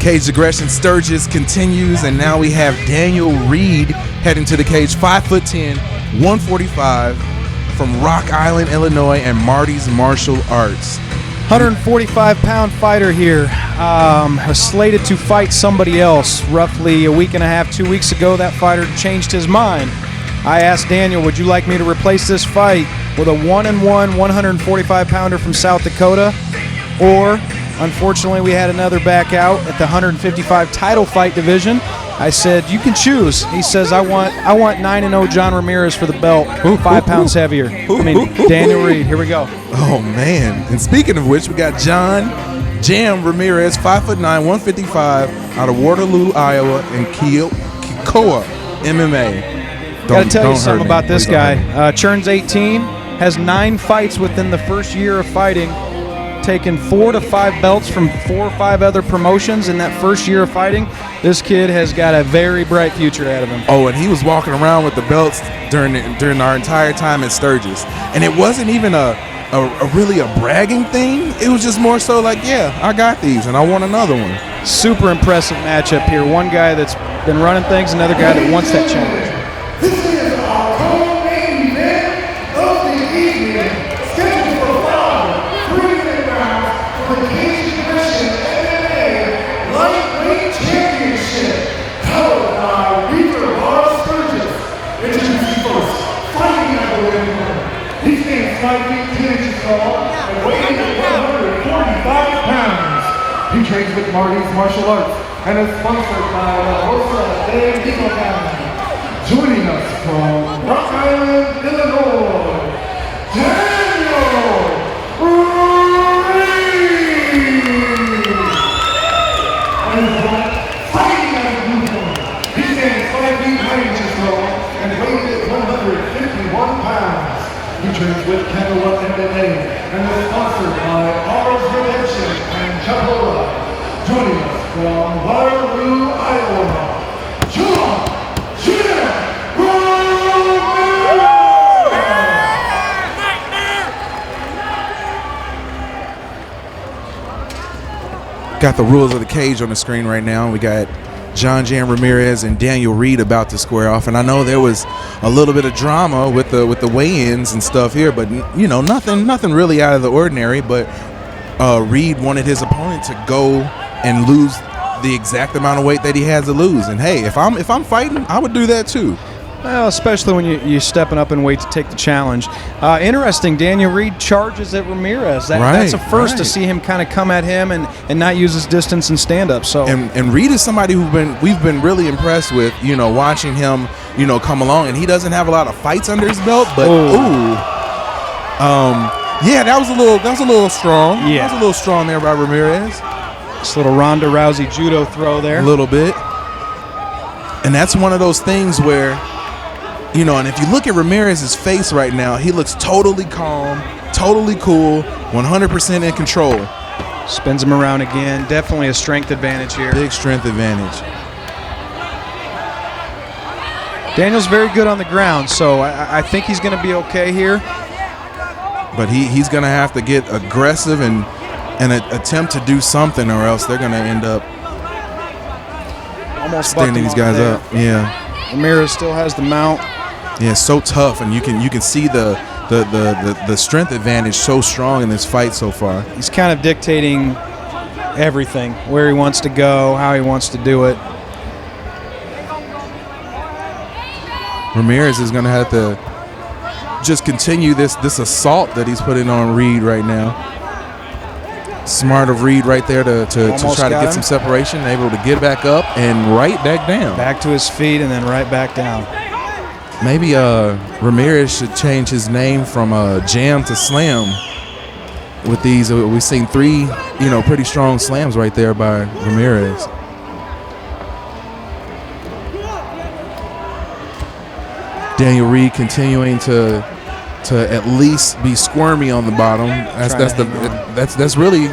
Cage Aggression Sturgis continues, and now we have Daniel Reed heading to the cage, 5'10", 145, from Rock Island, Illinois, and Marty's Martial Arts. 145-pound fighter here, slated to fight somebody else. Roughly a week and a half, 2 weeks ago, that fighter changed his mind. I asked Daniel, would you like me to replace this fight with a 1-1 145-pounder from South Dakota? Or, unfortunately, we had another back out at the 155 title fight division. I said, you can choose. He says, I want 9-0 John Ramirez for the belt, 5 pounds heavier. Daniel Reed, here we go. Oh, man. And speaking of which, we got John Jam Ramirez, 5'9", 155, out of Waterloo, Iowa, and Kikoa MMA. Got to tell you something about this guy. Churns 18, has 9 fights within the first year of fighting, taken 4 to 5 belts from 4 or 5 other promotions in that first year of fighting. This kid has got a very bright future ahead of him. Oh, and he was walking around with the belts during our entire time at Sturgis. And it wasn't even a really a bragging thing. It was just more so like, yeah, I got these and I want another one. Super impressive matchup here. One guy that's been running things, another guy that wants that challenge. This is our co-main event of the evening, scheduled for 5 3-minute rounds for the Cage Aggression MMA Lightweight Championship, held by Beaver Sturgis. Introducing first, fighting out of the ring. He stands 5 feet 10 inches tall and weighing at 145 pounds. He trains with Marty's Martial Arts and is sponsored by La Rosa de Beaver. Joining us from Rock Island, Illinois, Daniel Reed! And his right, fighting out of blue corner. He stands 5 feet 9 inches tall and weighs at 151 pounds. He trains with Dakota MMA and is sponsored by Ours Redemption and Dakota. Joining us from Waterloo, Iowa, John Got the rules of the cage on the screen right now. We got John Jan Ramirez and Daniel Reed about to square off, and I know there was a little bit of drama with the weigh-ins and stuff here, but you know, nothing really out of the ordinary. But Reed wanted his opponent to go and lose the exact amount of weight that he has to lose, and hey, if I'm fighting, I would do that too. Well, especially when you're stepping up in weight to take the challenge. Interesting, Daniel Reed charges at Ramirez. That's a first to see him kind of come at him and not use his distance and stand up. So and Reed is somebody we've been really impressed with, you know, watching him, you know, come along, and he doesn't have a lot of fights under his belt, but yeah, that was a little strong. Yeah, that was a little strong there by Ramirez. This little Ronda Rousey judo throw there. A little bit. And that's one of those things where, you know, and if you look at Ramirez's face right now, he looks totally calm, totally cool, 100% in control. Spins him around again. Definitely a strength advantage here. Big strength advantage. Daniel's very good on the ground, so I think he's going to be okay here. But he's going to have to get aggressive and attempt to do something, or else they're going to end up almost standing these guys up. Yeah. Ramirez still has the mount. Yeah, so tough, and you can see the strength advantage so strong in this fight so far. He's kind of dictating everything, where he wants to go, how he wants to do it. Ramirez is going to have to just continue this assault that he's putting on Reed right now. Smart of Reed right there to try to get some separation, able to get back up and right back down. Back to his feet and then right back down. Maybe Ramirez should change his name from Jam to Slam. With these, we've seen 3, you know, pretty strong slams right there by Ramirez. Daniel Reed continuing to at least be squirmy on the bottom. That's really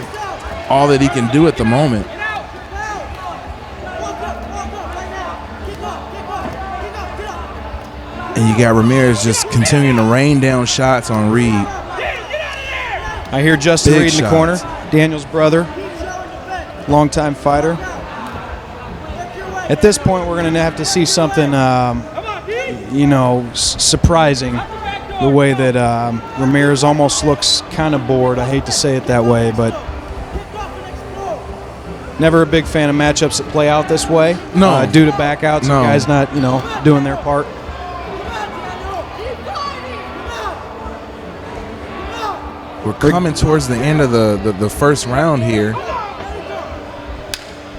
all that he can do at the moment. And you got Ramirez just continuing to rain down shots on Reed. I hear Justin Reed in the corner, Daniel's brother, longtime fighter. at this point, we're going to have to see something, surprising. The way that Ramirez almost looks kind of bored. I hate to say it that way, but never a big fan of matchups that play out this way. No. Due to backouts and guys not, doing their part. We're coming towards the end of the first round here.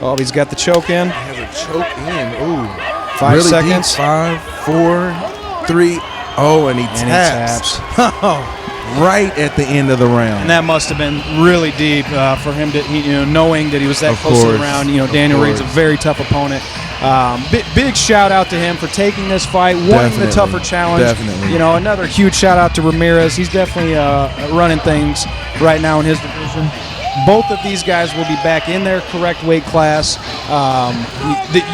Oh, he's got the choke in. He has a choke in. Ooh. 5 really seconds. Deep. 5, 4, 3. Oh, and he taps. Right at the end of the round. And that must have been really deep for him to, knowing that he was that close to the round. Daniel Reed's a very tough opponent. Big shout out to him for taking this fight, wanting the tougher challenge. Definitely. Another huge shout out to Ramirez. He's definitely running things right now in his division. Both of these guys will be back in their correct weight class.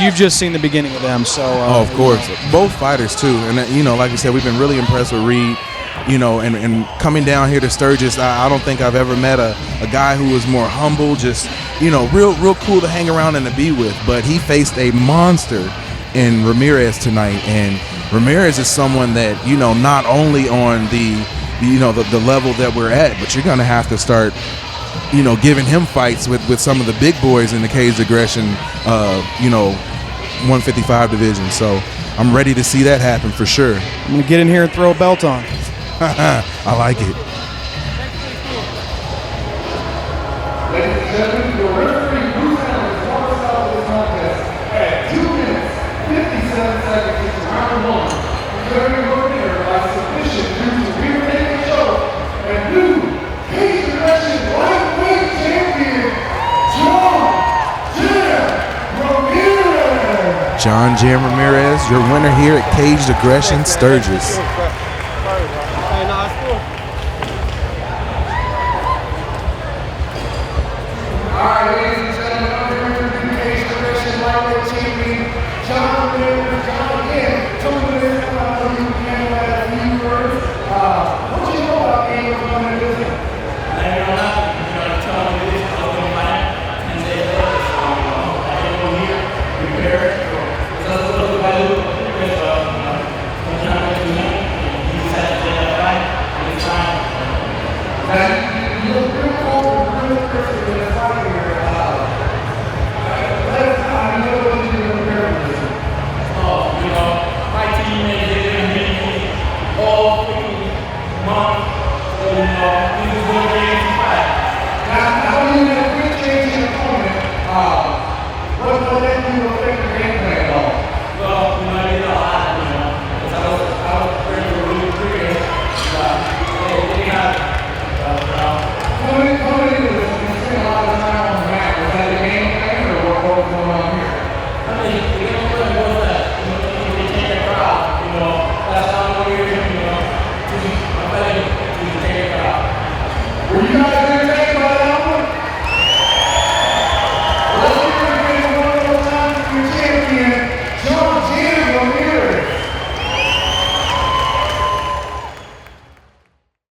You've just seen the beginning of them. So, of course. Both fighters, too. And, like I said, we've been really impressed with Reed. And coming down here to Sturgis, I don't think I've ever met a guy who was more humble, just, real cool to hang around and to be with. But he faced a monster in Ramirez tonight. And Ramirez is someone that, not only on the level that we're at, but you're going to have to start giving him fights with some of the big boys in the cage aggression, 155 division. So I'm ready to see that happen for sure. I'm going to get in here and throw a belt on. I like it. Ladies and gentlemen, your referee Bruce Allen walks out of this contest at 2 minutes, 57 seconds into round 1. Declaring your winner by submission due to rear naked choke and new cage aggression lightweight champion, Ramirez. John Jan Ramirez, your winner here at Caged Aggression Sturgis.